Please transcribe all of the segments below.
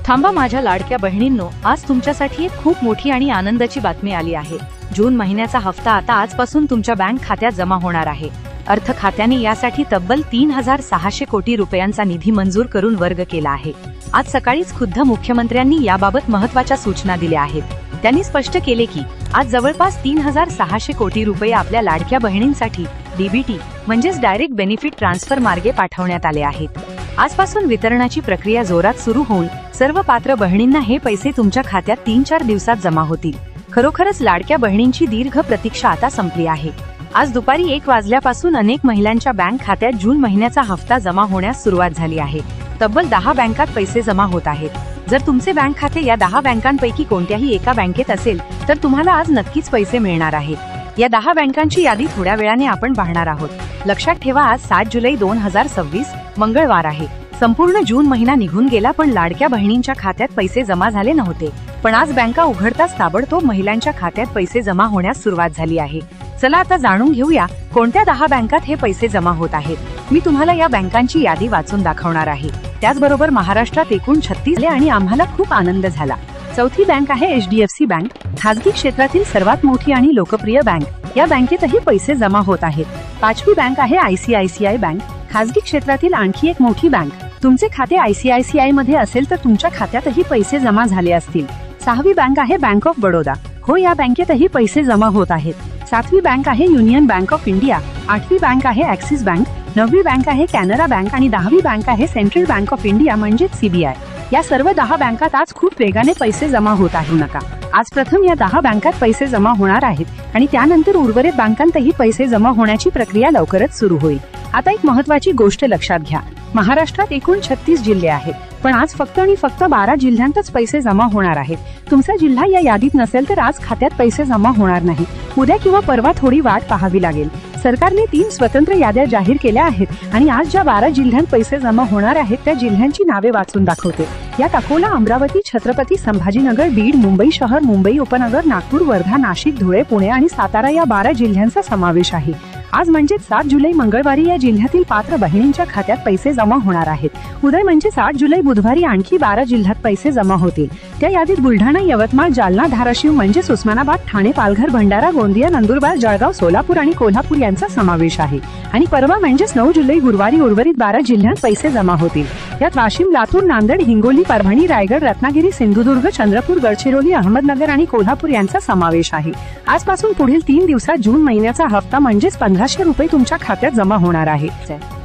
थांबा माझ्या लाडक्या बहिणींनो, आज तुमच्यासाठी एक खूप मोठी आणि आनंदाची बातमी आली आहे। जून महिन्याचा हप्ता आता आजपासून तुमच्या बँक खात्यात जमा होणार आहे। अर्थ खात्याने यासाठी तब्बल 3600 कोटी रुपयांचा निधी मंजूर करून वर्ग केला आहे। आज सकाळीच खुद्द मुख्यमंत्र्यांनी याबाबत महत्त्वाच्या सूचना दिल्या आहेत। त्यांनी स्पष्ट केले की आज जवळपास 3600 कोटी रुपये आपल्या लाडक्या बहिणींसाठी डीबीटी म्हणजेच डायरेक्ट बेनिफिट ट्रान्सफर मार्गे पाठवण्यात आले आहेत। आजपासून वितरणाची प्रक्रिया जोरात सुरू होऊन सर्व पात्र बहिणींना हे पैसे तुमच्या खात्यात 3-4 दिवसात जमा होतील। खरोखरच लाडक्या बहिणींची दीर्घ प्रतीक्षा आता संपली आहे। आज दुपारी 1 वाजल्यापासून अनेक महिलांच्या बँक खात्यात जून महिन्याचा हप्ता जमा होण्यास सुरुवात झाली आहे। तब्बल 10 बँकात पैसे जमा होत आहेत। जर तुमचे बँक खाते या 10 बँकांपैकी कोणत्याही एका बँकेत असेल तर तुम्हाला आज नक्कीच पैसे मिळणार आहेत। या 10 बँकांची यादी थोड्या वेळाने आपण पाहणार आहोत। लक्षात ठेवा, आज 7 जुलै 2026 मंगळवार आहे। संपूर्ण जून महिना निघून गेला पण लाडक्या बहिणींच्या खात्यात पैसे जमा झाले नव्हते। पण आज बँका उघडताच ताबडतोब महिलांच्या खात्यात पैसे जमा होण्यास सुरुवात झाली आहे। चला आता जाणून घेऊया कोणत्या 10 बँकात हे पैसे जमा होत आहेत। मी तुम्हाला या बँकांची यादी वाचून दाखवणार आहे। त्याचबरोबर महाराष्ट्रात एकूण 36 आणि आम्हाला खूप आनंद झाला। चौथी बँक आहे HDFC बँक, खासगी क्षेत्रातील सर्वात मोठी आणि लोकप्रिय बँक। या बँकेतही पैसे जमा होत आहेत। पाचवी बँक आहे ICICI बँक, खासगी क्षेत्रातील आणखी एक मोठी बँक। तुमचे खाते ICICI मध्ये असेल तर तुमच्या खात्यातही पैसे जमा झाले असतील। सहावी बँक आहे बँक ऑफ बडोदा, हो या बँकेतही पैसे जमा होत आहेत। सातवी बँक आहे युनियन बँक ऑफ इंडिया, आठवी बँक आहे ॲक्सिस बँक, नववी बँक आहे कॅनरा बँक आणि 10वी बँक आहे सेंट्रल बँक ऑफ इंडिया म्हणजेच CBI। या सर्व 10 बँकात आज खूप वेगाने पैसे जमा होत आहे। नका आज प्रथम या 10 बँकात पैसे जमा होणार आहेत आणि त्यानंतर उर्वरित बँकांतही पैसे जमा होण्याची प्रक्रिया लवकरच सुरू होईल। आता एक महत्त्वाची गोष्ट लक्षात घ्या, महाराष्ट्रात एकूण 36 जिल्हे आहेत पण आज फक्त 12 जिल्ह्यांतच पैसे जमा होणार आहेत। तुमचा जिल्हा या यादीत नसेल तर आज खात्यात पैसे जमा होणार नाही। उद्या किंवा परवा थोडी वाट पाहावी लागेल। सरकारने 3 स्वतंत्र याद्या जाहीर केल्या आहेत आणि आज ज्या 12 जिल्ह्यांत पैसे जमा होणार आहेत त्या जिल्ह्यांची नावे वाचून दाखवते। यात अकोला, अमरावती, छत्रपती संभाजीनगर, बीड, मुंबई शहर, मुंबई उपनगर, नागपूर, वर्धा, नाशिक, धुळे, पुणे आणि सातारा या 12 जिल्ह्यांचा समावेश आहे। आज म्हणजे 7 जुलै मंगळवारी या जिल्ह्यातील पात्र बहिणींच्या खात्यात पैसे जमा होणार आहेत। उद्या म्हणजे 8 जुलै बुधवारी आणखी 12 जिल्ह्यात पैसे जमा होतील। त्या यादीत बुलढाणा, यवतमाळ, जालना, धाराशिव म्हणजे उस्मानाबाद, ठाणे, पालघर, भंडारा, गोंदिया, नंदुरबार, जळगाव, सोलापूर आणि कोल्हापूर यांचा समावेश आहे। आणि परवा म्हणजे 9 जुलै गुरुवारी उर्वरित 12 जिल्ह्यांत पैसे जमा होतील। यात वाशिम, लातूर, नांदेड, हिंगोली, परभणी, रायगड, रत्नागिरी, सिंधुदुर्ग, चंद्रपूर, गडचिरोली, अहमदनगर आणि कोल्हापूर यांचा समावेश आहे। आजपासून पुढील 3 दिवसात जून महिन्याचा हप्ता म्हणजेच 1500 रुपये तुमच्या खात्यात जमा होणार आहे।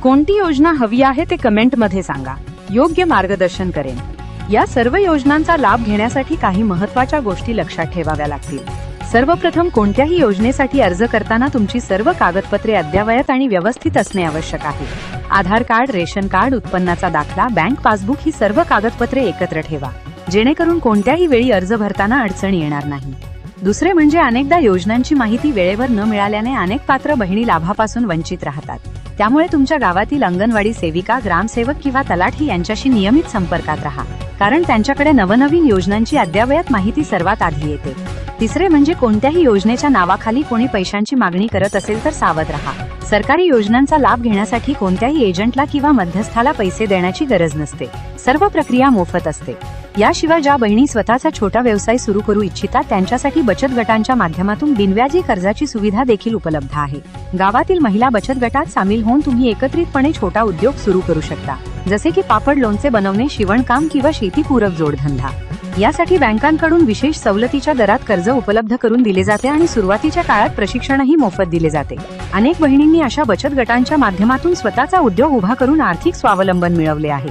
कोणती योजना हवी आहे ते कमेंट मध्ये सांगा, योग्य मार्गदर्शन करेन। या सर्व योजनांचा लाभ घेण्यासाठी काही महत्त्वाच्या गोष्टी लक्षात ठेवाव्या लागतील। सर्वप्रथम, कोणत्याही योजनेसाठी अर्ज करताना तुमची सर्व कागदपत्रे अद्ययावत आणि व्यवस्थित असणे आवश्यक आहे। आधार कार्ड, रेशन कार्ड, उत्पन्नाचा दाखला, बँक पासबुक ही सर्व कागदपत्रे एकत्र ठेवा, जेणेकरून कोणत्याही वेळी अर्ज भरताना अडचण येणार नाही। दुसरे म्हणजे अनेकदा योजनांची माहिती वेळेवर न मिळाल्याने अनेक पात्र बहिणी लाभापासून वंचित राहतात। त्यामुळे तुमच्या गावातील अंगणवाडी सेविका, ग्रामसेवक किंवा तलाठी यांच्याशी नियमित संपर्कात राहा, कारण त्यांच्याकडे नवनवीन योजनांची अद्ययावत माहिती सर्वात आधी येते। तिसरे म्हणजे कोणत्याही योजनेच्या नावाखाली कोणी पैशांची मागणी करत असेल तर सावध राहा। सरकारी योजनांचा लाभ घेण्यासाठी कोणत्याही एजंटला किंवा मध्यस्थाला पैसे देण्याची गरज नसते। सर्व प्रक्रिया मोफत असते। याशिवाय ज्या बहिणी स्वतःचा छोटा व्यवसाय सुरू करू इच्छितात त्यांच्यासाठी बचत गटांच्या माध्यमातून बिनव्याजी कर्जाची सुविधा देखील उपलब्ध आहे। गावातील महिला बचत गटात सामील होऊन तुम्ही एकत्रितपणे छोटा उद्योग सुरू करू शकता, जसे की पापड, लोणचे बनवणे, शिवणकाम किंवा शेतीपूरक जोडधंदा। यासाठी बँकांकडून विशेष सवलतीच्या दरात कर्ज उपलब्ध करून दिले जाते आणि सुरुवातीच्या काळात प्रशिक्षणही मोफत दिले जाते। अनेक बहिणींनी अशा बचत गटांच्या माध्यमातून स्वतःचा उद्योग उभा करून आर्थिक स्वावलंबन मिळवले आहे।